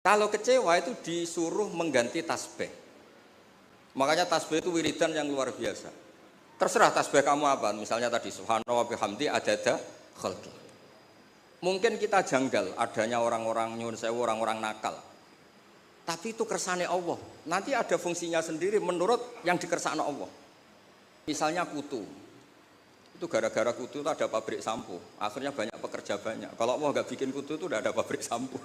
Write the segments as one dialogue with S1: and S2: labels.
S1: Kalau kecewa itu disuruh mengganti tasbih. Makanya tasbih itu wiridan yang luar biasa. Terserah tasbih kamu apa, misalnya tadi subhanallah bihamdi adada khalqi. Mungkin kita janggal adanya orang-orang nyuwun sewu, orang-orang nakal. Tapi itu kersane Allah. Nanti ada fungsinya sendiri menurut yang dikersakno Allah. Misalnya kutu. Itu gara-gara kutu itu ada pabrik sampo. Akhirnya banyak pekerja banyak. Kalau Allah nggak bikin kutu itu udah ada pabrik sampo.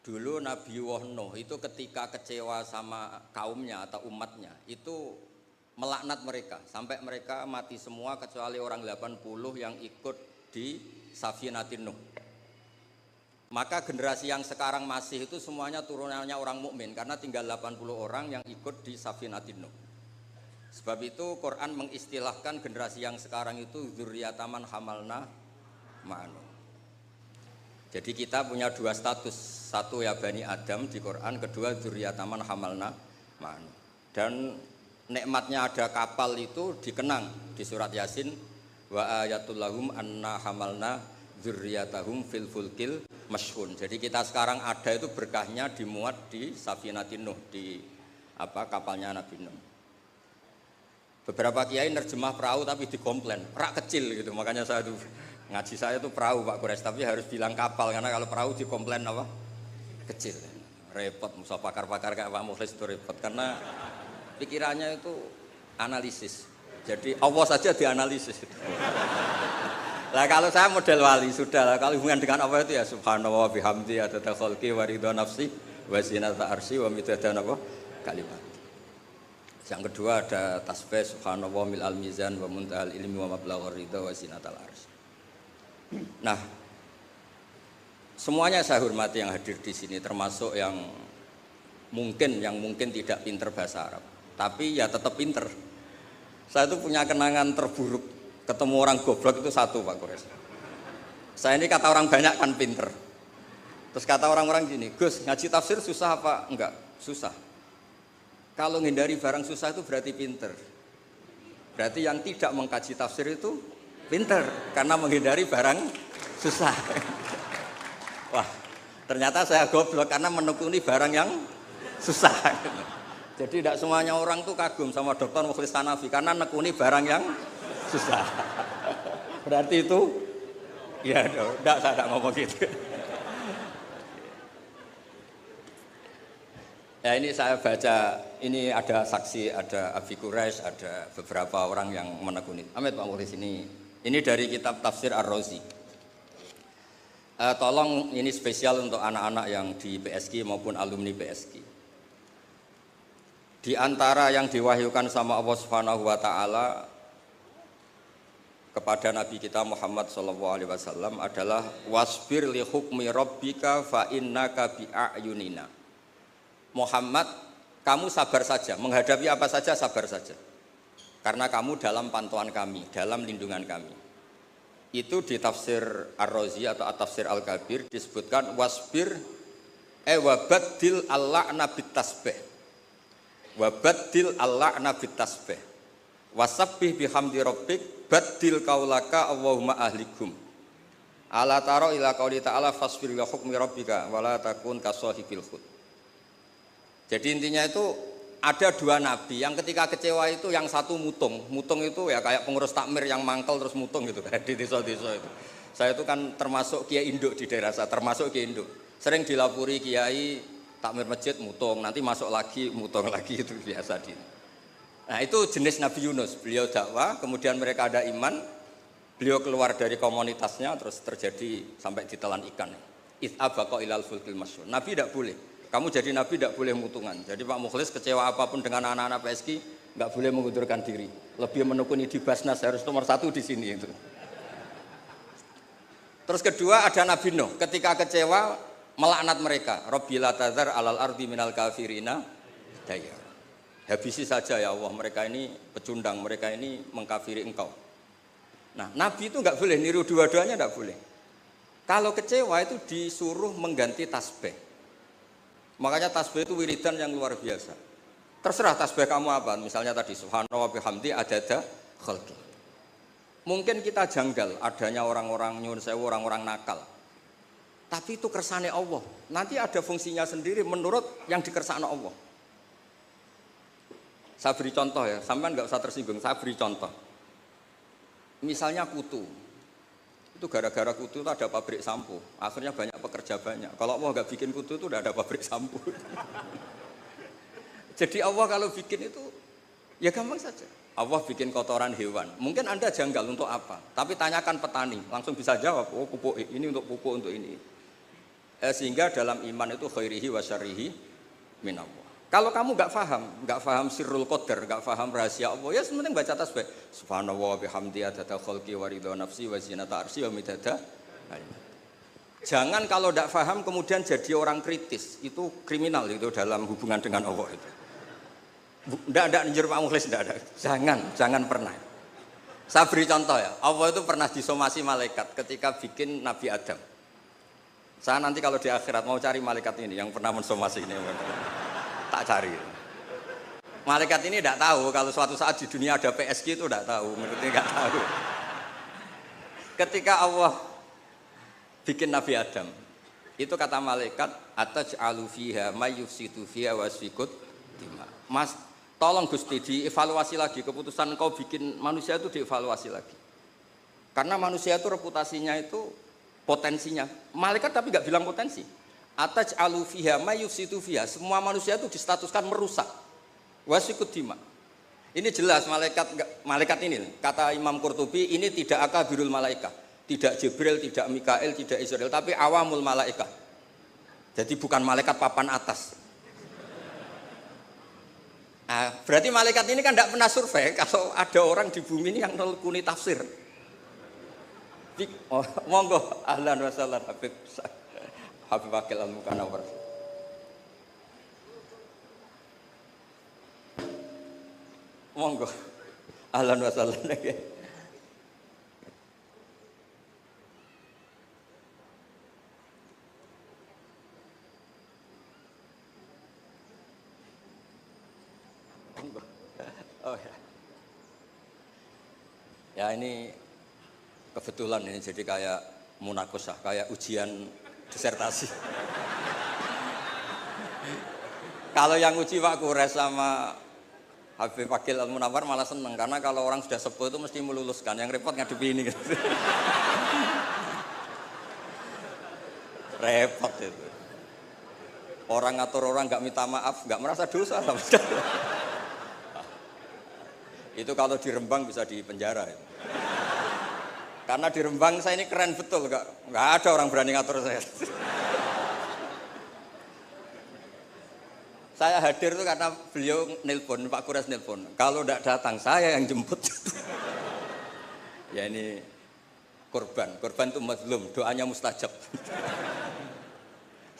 S1: Dulu Nabi Nuh itu ketika kecewa sama kaumnya atau umatnya itu melaknat mereka sampai mereka mati semua kecuali orang 80 yang ikut di Safinatin Nuh. Maka generasi yang sekarang masih itu semuanya turunannya orang mukmin karena tinggal 80 orang yang ikut di Safinatin Nuh. Sebab itu Quran mengistilahkan generasi yang sekarang itu dzurriyyataman hamalna ma'anu. Jadi kita punya dua status, satu ya Bani Adam di Quran, kedua dzurriyyataman hamalna ma'anu. Dan nikmatnya ada kapal itu dikenang di surat Yasin, wa ayatul lahum anna hamalna dzurriyyatahum fil fulkil mashhun. Jadi kita sekarang ada itu berkahnya dimuat di Safinatin Nuh, di kapalnya Nabi Nuh. Beberapa kiai nerjemah perahu tapi dikomplain, rak kecil gitu. Makanya saya tuh ngaji saya tuh perahu Pak Kures, tapi harus bilang kapal karena kalau perahu dikomplain apa? Kecil. Repot, musa pakar-pakar kayak Pak Mukhlis itu repot karena pikirannya itu analisis. Jadi Allah saja dianalisis. Lah kalau saya model wali sudah lah, kalau hubungan dengan Allah itu ya subhanallah bihamdi adada khalqi wa ridha nafsi wa zinata arsy wa midada kalimat. Yang kedua ada tasbih subhanallah mil al mizan wa muntahal ilmi wa mablaghur ridha wa zinatal arsy. Nah, semuanya saya hormati yang hadir di sini, termasuk yang mungkin tidak pinter bahasa Arab, tapi ya tetap pinter. Saya itu punya kenangan terburuk, ketemu orang goblok itu satu Pak Kores. Saya ini kata orang banyak kan pinter. Terus kata orang-orang gini, Gus ngaji tafsir susah apa? Enggak, susah. Kalau menghindari barang susah itu berarti pinter. Berarti yang tidak mengkaji tafsir itu pinter, karena menghindari barang susah. Wah, ternyata saya goblok karena menekuni barang yang susah. Jadi tidak semuanya orang tuh kagum sama Dr. Mukhlis Hanafi karena nekuni barang yang susah. Berarti itu, ya enggak, saya tidak ngomong gitu. Ya ini saya baca, ini ada saksi, ada Abi Quraisy, ada beberapa orang yang menekuni. Amit Pak Mukhlis ini dari kitab Tafsir Ar-Razi. Tolong ini spesial untuk anak-anak yang di PSG maupun alumni PSG. Di antara yang diwahyukan sama Allah Subhanahu wa taala kepada Nabi kita Muhammad SAW adalah wasbir li hukmi rabbika fa innaka bi a'yunina. Muhammad, kamu sabar saja, menghadapi apa saja sabar saja. Karena kamu dalam pantauan kami, dalam lindungan kami. Itu di tafsir Ar-Razi atau At-Tafsir Al-Kabir disebutkan wasbir wabaddil al-la'na bit-tasbih. Wabaddil al-la'na bit-tasbih. Wasabbih bihamdi rabbik baddil qaulaka Allahumma ahlikum. Ala taro ila qauli ta'ala fasbir li hukmi rabbika wala takun kasahibil hud. Jadi intinya itu ada dua nabi yang ketika kecewa itu yang satu mutung itu ya kayak pengurus takmir yang mangkel terus mutung gitu kayak di desa-desa itu. Saya itu kan termasuk kiai induk di daerah saya, termasuk kiai induk. Sering dilapuri kiai takmir masjid mutung, nanti masuk lagi mutung lagi, itu biasa di. Nah itu jenis Nabi Yunus, beliau dakwah, kemudian mereka ada iman, beliau keluar dari komunitasnya terus terjadi sampai ditelan ikan. It'abaqa ilal fulkil mashhun. Nabi tidak boleh. Kamu jadi nabi tidak boleh mutungan. Jadi Pak Mukhlis kecewa apapun dengan anak-anak PSG nggak boleh mengundurkan diri. Lebih menekuni di Basnas harus nomor satu di sini itu. Terus kedua ada Nabi Nuh. Ketika kecewa melaknat mereka. Rabbil tadzar alal ardi minal kafirina daya. Habisi saja ya Allah, mereka ini pecundang, mereka ini mengkafiri engkau. Nah Nabi itu nggak boleh niru dua-duanya, nggak boleh. Kalau kecewa itu disuruh mengganti tasbih. Makanya tasbih itu wiridan yang luar biasa. Terserah tasbih kamu apa. Misalnya tadi subhanallah bihamdi adada khalqi. Mungkin kita janggal adanya orang-orang nyuwun sewu, orang-orang nakal. Tapi itu kersane Allah. Nanti ada fungsinya sendiri menurut yang dikersakno Allah. Saya beri contoh ya, sampean nggak usah tersinggung. Saya beri contoh. Misalnya kutu. Itu gara-gara kutu itu ada pabrik sampo. Akhirnya banyak pekerja banyak. Kalau Allah nggak bikin kutu itu udah ada pabrik sampo. Jadi Allah kalau bikin itu ya gampang saja. Allah bikin kotoran hewan. Mungkin Anda janggal untuk apa? Tapi tanyakan petani, langsung bisa jawab. Oh, pupuk ini untuk pupuk untuk ini. Sehingga dalam iman itu khairihi wa syarrihi minallah. Kalau kamu nggak paham sirrul qadar, nggak paham rahasia Allah, ya sementing baca tasbih. Subhanallah bihamdi adada khalqi wa ridha nafsi wa zinata arsy wa midada. Jangan kalau nggak paham kemudian jadi orang kritis. Itu kriminal itu dalam hubungan dengan Allah itu. Tidak njur Pak Mukhlis, tidak ada. Jangan pernah. Saya beri contoh ya. Allah itu pernah disomasi malaikat ketika bikin Nabi Adam. Saya nanti kalau di akhirat mau cari malaikat ini yang pernah mensomasi ini, tak cari. Malaikat ini tidak tahu kalau suatu saat di dunia ada PSG itu tidak tahu, menurutnya nggak tahu. Ketika Allah bikin Nabi Adam, itu kata malaikat, ataj'alu fiha may yufsidu fiha wa yasfikud dima. Mas, tolong Gusti dievaluasi lagi keputusan kau bikin manusia itu dievaluasi lagi. Karena manusia itu reputasinya itu potensinya. Malaikat tapi nggak bilang potensi. Ataj'alu fiha may yufsidu fiha. Semua manusia itu distatuskan merusak. Wasfikud dima. Ini jelas malaikat ini kata Imam Qurtubi ini tidak akabirul malaikat. Tidak Jibril, tidak Mikail, tidak Israel, tapi awamul malaikat. Jadi bukan malaikat papan atas. Nah, berarti malaikat ini kan tidak pernah survei kalau ada orang di bumi ini yang nelkuni tafsir. Oh, monggo ahlan wa sahlan Habib Wakil Al-Mukanawar. Monggo ahlan wa sahlan lagi. Oh ya. Ya ini kebetulan ini jadi kayak munakosah, kayak ujian disertasi. Kalau yang uji Pak Kures sama Habib Wakil Al-Munawar malah seneng karena kalau orang sudah sepuh itu mesti meluluskan, yang repot ngadepi ini gitu. Repot itu. Orang ngatur orang nggak minta maaf, nggak merasa dosa sama sekali. Itu kalau di Rembang bisa di penjara itu. Karena di Rembang saya ini keren betul, nggak ada orang berani ngatur saya. Saya hadir itu karena beliau nelpon, Pak Kures nelpon. Kalau tidak datang saya yang jemput. Ya ini korban itu mazlum, doanya mustajab.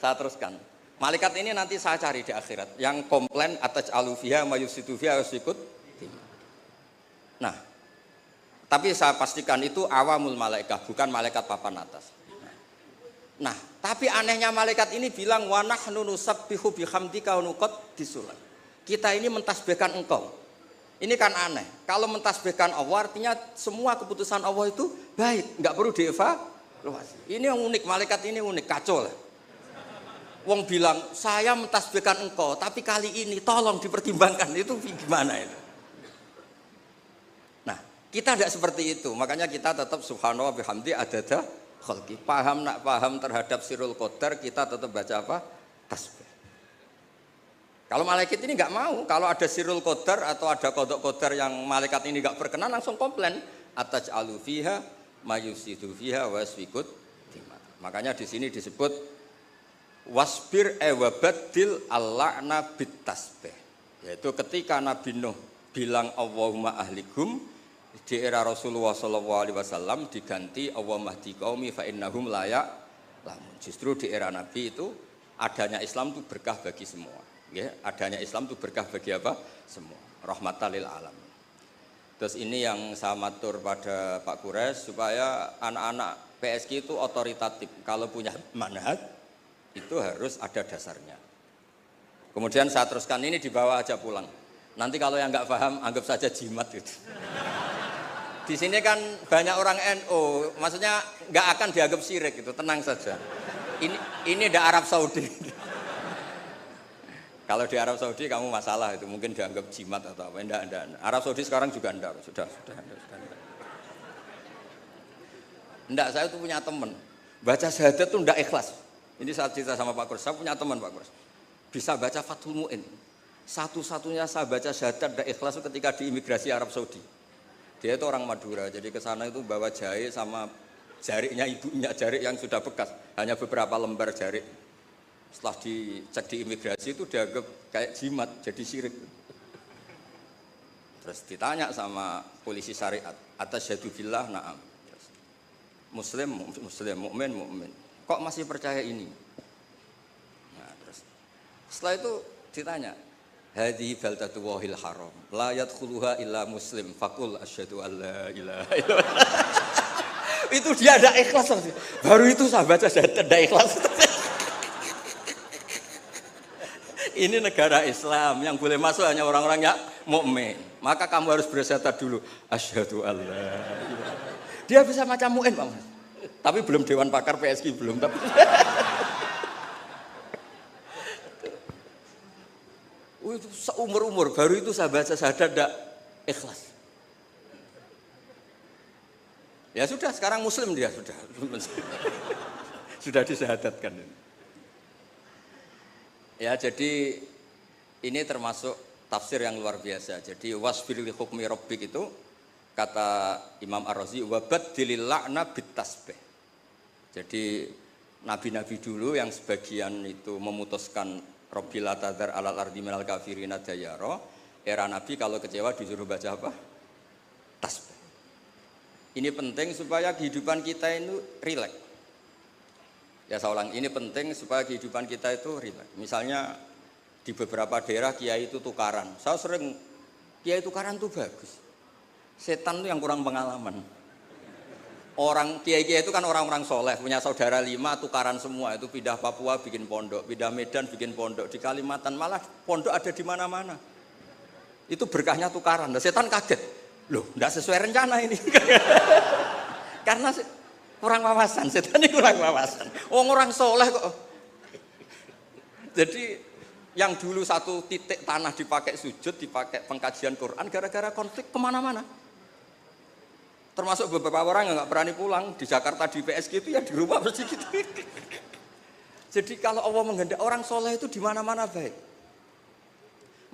S1: Saya teruskan. Malaikat ini nanti saya cari di akhirat. Yang komplain atas alufiha mayusitu fiha wasikut. Nah, tapi saya pastikan itu awamul malaikat, bukan malaikat papan atas. Nah, tapi anehnya malaikat ini bilang wa nahnu nusabbihu bihamdika wa nuqaddisuh. Kita ini mentasbihkan engkau. Ini kan aneh. Kalau mentasbihkan Allah artinya semua keputusan Allah itu baik, enggak perlu dievaluasi. Ini yang unik, malaikat ini unik, kacau lah. Wong bilang, "Saya mentasbihkan engkau, tapi kali ini tolong dipertimbangkan." Itu gimana itu? Kita tidak seperti itu, makanya kita tetap subhanallah bihamdi adada khalqi. Paham terhadap sirrul qadar, kita tetap baca apa? Tasbih. Kalau malaikat ini nggak mau, kalau ada sirrul qadar atau ada qadha qadar yang malaikat ini nggak berkenan langsung komplain. Ataj'alu fiha mayusidu fiha wasfikut dima. Makanya di sini disebut wasbir wabaddil al-la'na bit tasbih. Yaitu ketika Nabi Nuh bilang Allahumma ahlikum di era Rasulullah SAW diganti Allahumma hdi qaumi fa innahum la ya'lamun. Justru di era Nabi itu adanya Islam itu berkah bagi semua. Ya, adanya Islam itu berkah bagi apa? Semua. Rahmatan lil alamin. Terus ini yang saya matur pada Pak Kures supaya anak-anak PSG itu otoritatif. Kalau punya manhaj itu harus ada dasarnya. Kemudian saya teruskan ini dibawa aja pulang. Nanti kalau yang nggak paham anggap saja jimat gitu. Di sini kan banyak orang NU, maksudnya nggak akan dianggap syirik gitu, tenang saja. Ini ada Arab Saudi. Kalau di Arab Saudi kamu masalah itu mungkin dianggap jimat atau apa? Enggak. Arab Saudi sekarang juga enggak, sudah. Enggak, saya tuh punya teman baca syahadat tuh enggak ikhlas. Ini saat cerita sama Pak Kurs, saya punya teman Pak Kurs bisa baca Fathul Mu'in. Satu-satunya saya baca syahadat enggak ikhlas itu ketika di imigrasi Arab Saudi. Dia itu orang Madura, jadi ke sana itu bawa jahe sama jariknya ibunya, jarik yang sudah bekas, hanya beberapa lembar jarik. Setelah dicek di imigrasi itu dianggap kayak jimat, jadi syirik. Terus ditanya sama polisi syariat, atasyhadu billah, na'am. Muslim, mukmin. Kok masih percaya ini? Nah, terus setelah itu ditanya, hadhihi baldatu wahil haram, la yadkhuluha illa muslim, faqul asyhadu alla ilaha illallah. Itu dia ada ikhlas. Baru itu saya baca ada ikhlas. Ini negara Islam, yang boleh masuk hanya orang-orang yang mukmin. Maka kamu harus bersyahadat dulu, asyhadu alla. Dia bisa macam mu'in, Pak Mas. Tapi belum dewan pakar PSG belum, tapi itu seumur-umur baru itu saya baca syahadat tidak ikhlas. Ya sudah, sekarang muslim dia sudah. Sudah disyahadatkan. Ya, jadi ini termasuk tafsir yang luar biasa. Jadi wasfir li hukmi rabbik itu kata Imam Ar-Razi wabaddilil la'na bitasbih. Jadi nabi-nabi dulu yang sebagian itu memutuskan Rabbil la tadzar alal ardi minal kafirina dayara, era nabi kalau kecewa disuruh baca apa? Tasbih. Ini penting supaya kehidupan kita itu rileks. Ya saya ulang, ini penting supaya kehidupan kita itu rileks. Misalnya di beberapa daerah kiai itu tukaran. Saya sering kiai tukaran itu bagus. Setan itu yang kurang pengalaman. Orang kiai-kiai itu kan orang-orang soleh, punya saudara 5 tukaran semua, itu pindah Papua bikin pondok, pindah Medan bikin pondok, di Kalimantan malah pondok ada di mana-mana. Itu berkahnya tukaran. Nah, setan kaget, loh, enggak sesuai rencana ini. Karena kurang wawasan, setan ini kurang wawasan. Orang soleh kok. Jadi yang dulu satu titik tanah dipakai sujud, dipakai pengkajian Quran, gara-gara konflik kemana-mana. Termasuk beberapa orang yang nggak berani pulang di Jakarta di PSG itu ya di rumah bersih gitu. Jadi kalau Allah menghendaki orang soleh itu di mana-mana baik.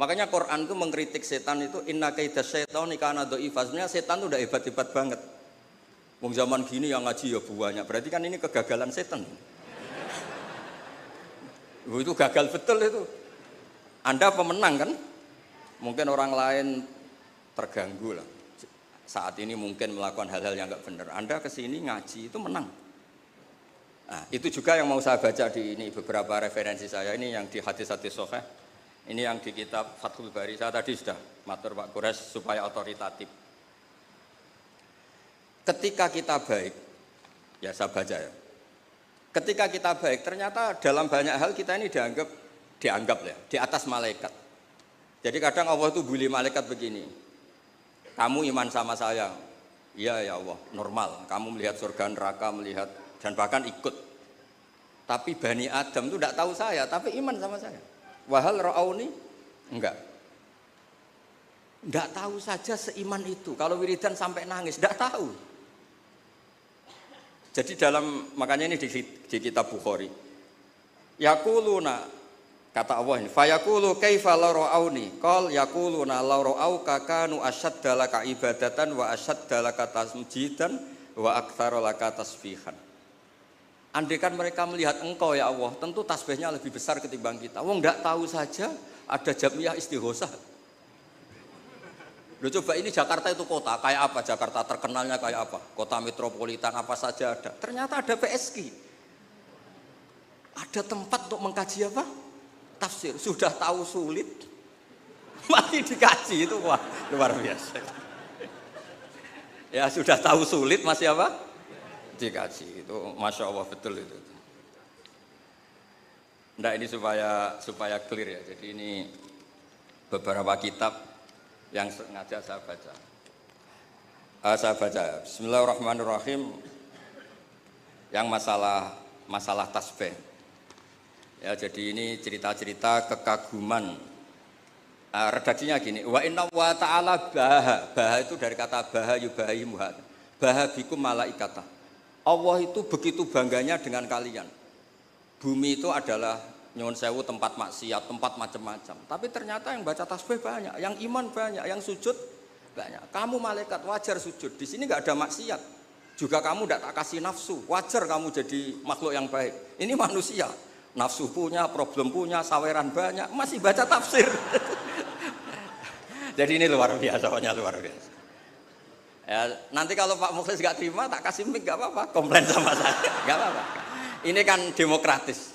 S1: Makanya Quran itu mengkritik setan itu inna kaidas syaitani kana dha'ifa. Sebenarnya setan itu udah hebat-hebat banget. Wong zaman gini yang ngaji ya banyak. Berarti kan ini kegagalan setan. Itu gagal betul itu. Anda pemenang kan? Mungkin orang lain terganggu lah. Saat ini mungkin melakukan hal-hal yang enggak benar. Anda kesini ngaji itu menang. Nah, itu juga yang mau saya baca di ini beberapa referensi saya ini yang di hadis-hadis sahih. Ini yang di kitab Fathul Bari. Saya tadi sudah matur Pak Kures supaya otoritatif. Ketika kita baik, ya saya baca ya. Ketika kita baik, ternyata dalam banyak hal kita ini dianggap ya, di atas malaikat. Jadi kadang Allah itu bully malaikat begini. Kamu iman sama saya, iya ya Allah, normal. Kamu melihat surga neraka, melihat dan bahkan ikut. Tapi Bani Adam itu tidak tahu saya, tapi iman sama saya. Wahal ra'auni, enggak tahu saja seiman itu. Kalau wiridan sampai nangis, enggak tahu. Jadi makanya ini di kitab Bukhari. Yaquluna, kata Allah ini, fayaqulu kaifa la ra'auni? Qal yaquluna la ra'auka kanu ashadda laka ibadatan wa ashadda laka tasjidan wa aktsara laka tasbihan. Andaikan mereka melihat engkau ya Allah, tentu tasbihnya lebih besar ketimbang kita. Wong enggak tahu saja ada jamiah istighosah. Loh coba ini Jakarta itu kota, kayak apa? Jakarta terkenalnya kayak apa? Kota metropolitan apa saja ada. Ternyata ada PSG. Ada tempat untuk mengkaji apa? Tafsir. Sudah tahu sulit, masih dikaji itu wah luar biasa. Ya sudah tahu sulit masih apa? Dikaji itu, masya Allah betul itu. Nah ini supaya clear ya. Jadi ini beberapa kitab yang sengaja saya baca. Saya baca Bismillahirrahmanirrahim yang masalah tasbih. Ya, jadi ini cerita-cerita kekaguman. Redaksinya gini, wa inna wa ta'ala baha itu dari kata baha yubahi muhat. Baha bikum malaikata. Allah itu begitu bangganya dengan kalian. Bumi itu adalah nyuwun sewu tempat maksiat, tempat macam-macam. Tapi ternyata yang baca tasbih banyak, yang iman banyak, yang sujud banyak. Kamu malaikat wajar sujud. Di sini nggak ada maksiat. Juga kamu tidak tak kasih nafsu. Wajar kamu jadi makhluk yang baik. Ini manusia. Nafsu punya, problem punya, saweran banyak, masih baca tafsir. Jadi ini luar biasa, pokoknya luar biasa. Ya, nanti kalau Pak Mukhlis nggak terima, tak kasih mic nggak apa-apa, komplain sama saya, nggak apa-apa. Ini kan demokratis.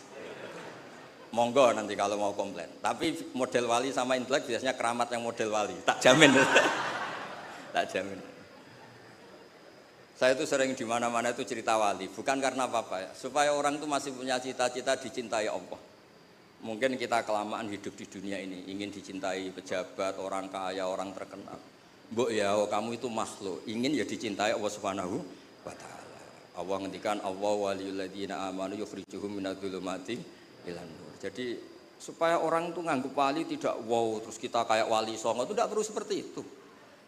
S1: Monggo nanti kalau mau komplain. Tapi model wali sama intelek biasanya keramat yang model wali. Tak jamin. Tak jamin. Saya itu sering di mana-mana itu cerita wali, bukan karena apa-apa ya, supaya orang itu masih punya cita-cita dicintai Allah. Mungkin kita kelamaan hidup di dunia ini, ingin dicintai pejabat, orang kaya, orang terkenal. Mbok ya, kamu itu makhluk, ingin ya dicintai Allah Subhanahu wa taala. Allah ngendikan Allah waliyul ladzina amanu yukhrijuhum minadz-dzulumati ilan nur. Jadi supaya orang itu nganggep wali tidak wow, terus kita kayak wali songo, itu tidak perlu seperti itu.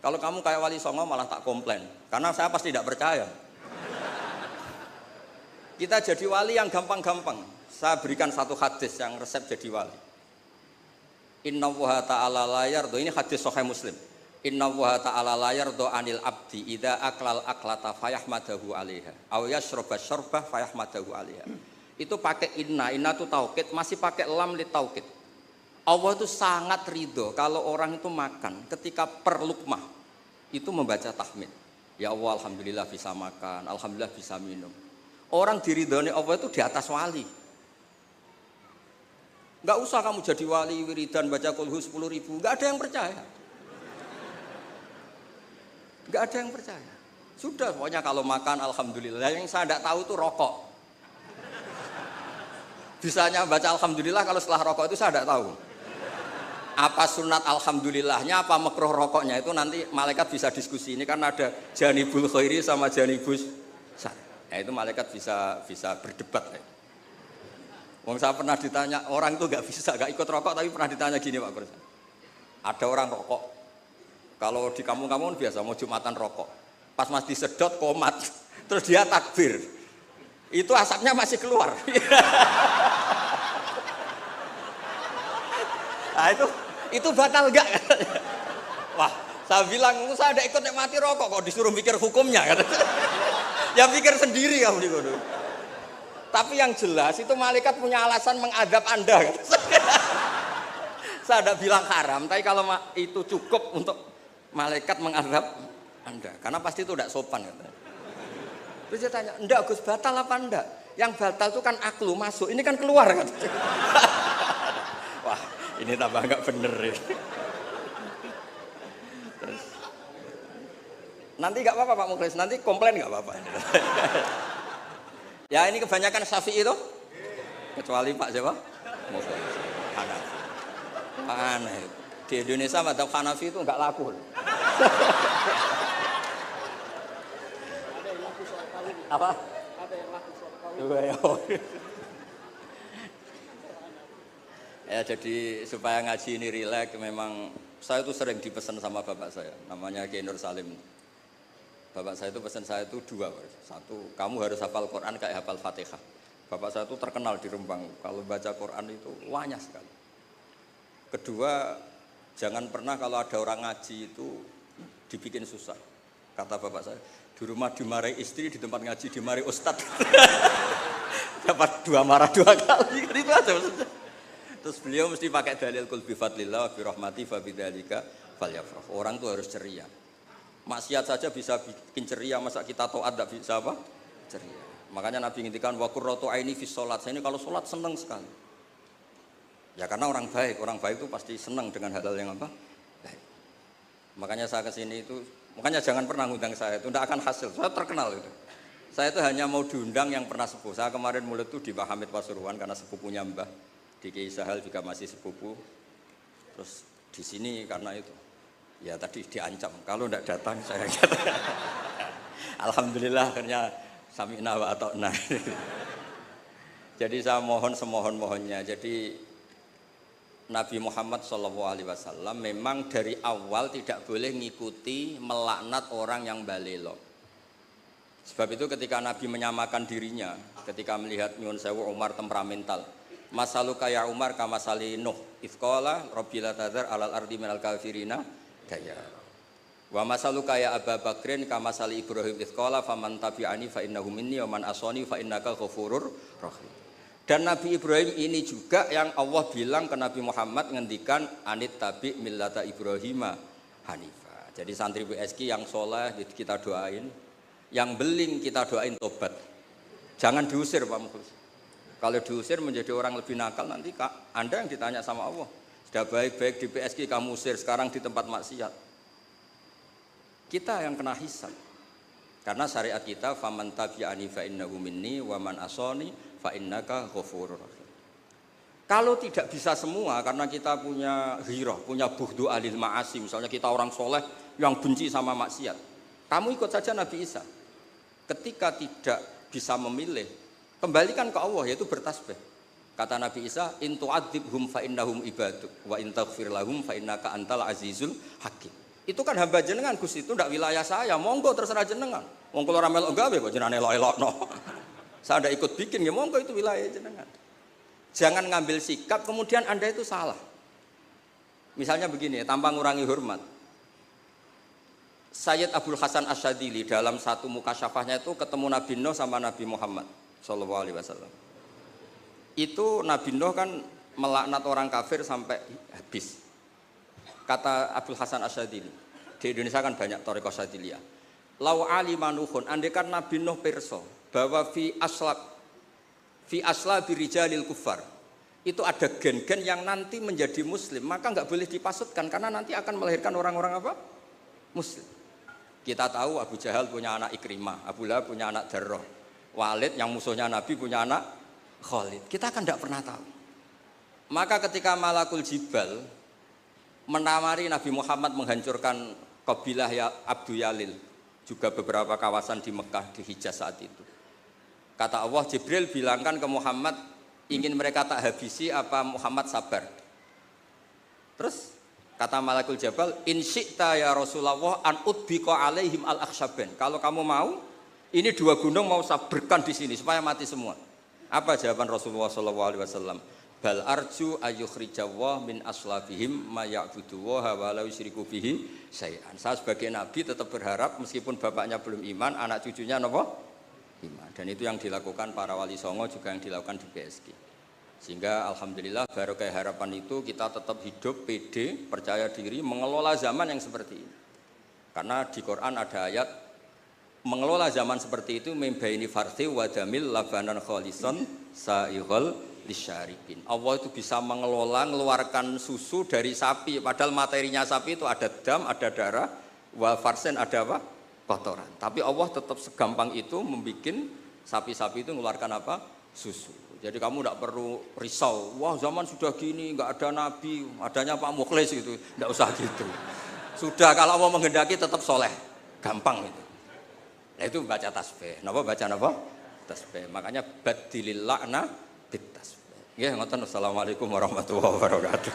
S1: Kalau kamu kayak wali songo malah tak komplain, karena saya pasti tidak percaya. Kita jadi wali yang gampang-gampang. Saya berikan satu hadis yang resep jadi wali. Innallaha ta'ala la yardo, ini hadis Sahih Muslim. Innallaha ta'ala la yardo anil abdi idza aklal aklata fayahmadahu 'alaiha aw yashraба syarbah fayahmadahu 'alaiha. Itu pakai inna itu taukid, masih pakai lam li taukid. Allah itu sangat ridho kalau orang itu makan ketika per lukmah itu membaca tahmid. Ya Allah, alhamdulillah bisa makan, alhamdulillah bisa minum. Orang diridhoni Allah itu di atas wali. Enggak usah kamu jadi wali wiridan baca kulhu 10.000, enggak ada yang percaya. Enggak ada yang percaya. Sudah, pokoknya kalau makan alhamdulillah. Yang saya tidak tahu itu rokok. Bisanya baca alhamdulillah kalau setelah rokok itu saya tidak tahu. Apa sunat alhamdulillahnya, apa makruh rokoknya itu nanti malaikat bisa diskusi. Ini kan ada janibul khairi sama janibus syarr. Ya itu malaikat bisa berdebat. Wong saya pernah ditanya, orang itu nggak ikut rokok, tapi pernah ditanya gini Pak Guru. Ada orang rokok. Kalau di kampung-kampung biasa mau jumatan rokok. Pas mas disedot komat, terus dia takbir. Itu asapnya masih keluar. Nah itu batal enggak? Wah, saya bilang saya ada ikut nikmati rokok kok disuruh mikir hukumnya. Ya pikir sendiri kamu di kono. Tapi yang jelas itu malaikat punya alasan mengadab Anda. Saya tidak bilang haram, tapi kalau itu cukup untuk malaikat mengadab Anda, karena pasti itu tidak sopan. Terus dia tanya, enggak Gus, batal apa enggak? Yang batal itu kan aklu masuk, ini kan keluar kan? Wah, ini tambah enggak bener ya. Terus, nanti enggak apa-apa Pak Mukhlis, nanti komplain enggak apa-apa. Ya ini kebanyakan Syafi'i itu, kecuali Pak siapa? Mukhlis. Hanafi. Aneh. Di Indonesia madzhab Hanafi itu enggak laku. Apa? Ada yang laku soal kawin. Ya jadi supaya ngaji ini rileks, memang saya itu sering dipesan sama bapak saya, namanya Kiai Nur Salim. Bapak saya itu pesan saya itu dua, satu kamu harus hafal Quran kayak hafal Fatihah. Bapak saya itu terkenal di Rembang, kalau baca Quran itu wanyah sekali. Kedua, jangan pernah kalau ada orang ngaji itu dibikin susah. Kata bapak saya, di rumah dimarahi istri, di tempat ngaji dimarahi ustadz. Dapat dua marah dua kali, itu aja maksudnya. Terus beliau mesti pakai dalil kul bi fadlillah wa bi rahmati fa bidzalika falyafrah. Orang tuh harus ceria. Maksiat saja bisa bikin ceria, masa kita taat tidak bisa apa? Ceria. Makanya Nabi ngintikan wa qurratu aini fi sholat. Saya ini kalau sholat senang sekali. Ya karena orang baik itu pasti senang dengan hal-hal yang apa? Baik. Makanya saya kesini itu, makanya jangan pernah ngundang saya, itu tidak akan hasil. Saya terkenal itu. Saya itu hanya mau diundang yang pernah sepuh. Saya kemarin mulut itu di Pak Hamid Pasuruan karena sepupunya Mbah. Di Kiai Sahal juga masih sepupu. Terus di sini karena itu. Ya tadi diancam, kalau tidak datang saya alhamdulillah akhirnya sami'na wa ata'na. Jadi saya mohon semohon-mohonnya. Jadi Nabi Muhammad SAW memang dari awal tidak boleh ngikuti melaknat orang yang balelo. Sebab itu ketika Nabi menyamakan dirinya, ketika melihat nyuwun sewu Umar temperamental, masaluka ya Umar kamasali Nuh, ifqala rabbi la tadzar alal ardi minal kafirina daya. Wa masaluka ya Abu Bakrin kamasali Ibrahim ifqala faman tabi'ani fa innahu minni wa man asani fa innaka ghafurur rahim. Dan Nabi Ibrahim ini juga yang Allah bilang ke Nabi Muhammad ngendikan anit tabi millata Ibrahima hanifa. Jadi santri BSK yang soleh kita doain, yang beling kita doain tobat. Jangan diusir Pak Mukhlis. Kalau diusir menjadi orang lebih nakal nanti Anda yang ditanya sama Allah. Sudah baik-baik di BSK kamu usir, sekarang di tempat maksiat. Kita yang kena hisab. Karena syariat kita faman tabi'ani fa innahu minni wa man asani fa innaka ghafurur rahim. Kalau tidak bisa semua karena kita punya ghirah, punya bughdu alil ma'asi, misalnya kita orang soleh yang benci sama maksiat. Kamu ikut saja Nabi Isa. Ketika tidak bisa memilih, kembalikan ke Allah, yaitu bertasbih. Kata Nabi Isa, in tu'adzibhum fa innahum ibaduk wa in taghfir lahum fa innaka antal azizul hakim. Itu kan hamba jenengan, Gus, itu ndak wilayah saya, monggo terserah jenengan. Wong kula ora melok gawe kok jenengan elok-elokno. Saya ndak ikut bikin, ya monggo itu wilayah jenengan. Jangan ngambil sikap kemudian Anda itu salah. Misalnya begini, tanpa ngurangi hormat. Sayyid Abdul Hasan Asyadzili dalam satu mukasyafahnya itu ketemu Nabi Nuh sama Nabi Muhammad sallallahu alaihi wasallam. Itu Nabi Nuh kan melaknat orang kafir sampai habis. Kata Abdul Hasan Asyadzili, di Indonesia kan banyak thariqah Syadziliyah. Lau alimanuhun, andekan Nabi Nuh pirsa bahwa fi asla birijalil kufar itu ada gen-gen yang nanti menjadi muslim, maka nggak boleh dipasutkan karena nanti akan melahirkan orang-orang apa? Muslim. Kita tahu Abu Jahal punya anak Ikrimah, Abu Lahab punya anak Darrah, Walid yang musuhnya Nabi punya anak Khalid. Kita kan tidak pernah tahu. Maka ketika Malakul Jibal menamari Nabi Muhammad menghancurkan kabilah ya Abdu Yalil, juga beberapa kawasan di Mekah, di Hijaz saat itu. Kata Allah, Jibril bilangkan ke Muhammad, ingin mereka tak habisi apa Muhammad sabar. Terus kata Malakul Jabal, in syi'ta ya Rasulullah an udbiqa alaihim al-akhshaban. Kalau kamu mau, ini dua gunung mau sabarkan di sini supaya mati semua. Apa jawaban Rasulullah SAW? Bal arju ayyukhrijawah min aslafihim ma ya'budu wa la yusyriku bihi syai'an. Saya sebagai nabi tetap berharap meskipun bapaknya belum iman, anak cucunya napa? Iman. Dan itu yang dilakukan para wali songo, juga yang dilakukan di PSG. Sehingga alhamdulillah barokah harapan itu kita tetap hidup pede, percaya diri, mengelola zaman yang seperti ini. Karena di Quran ada ayat mengelola zaman seperti itu membaini farthi wa damil labanan kholison sa'ighal lisyaribin. Allah itu bisa mengelola, mengeluarkan susu dari sapi, padahal materinya sapi itu ada dam, ada darah, wa farsen ada apa? Kotoran. Tapi Allah tetap segampang itu membuat sapi-sapi itu mengeluarkan apa? Susu. Jadi kamu tidak perlu risau, wah zaman sudah gini, nggak ada nabi, adanya Pak Mukhlis itu, tidak usah gitu. Sudah kalau Allah menghendaki tetap soleh, gampang itu. Nah itu baca tasbih. Napa baca napa? Tasbih. Makanya badilil la'na bit tasbih. Nggih, ngoten. Assalamualaikum warahmatullahi wabarakatuh.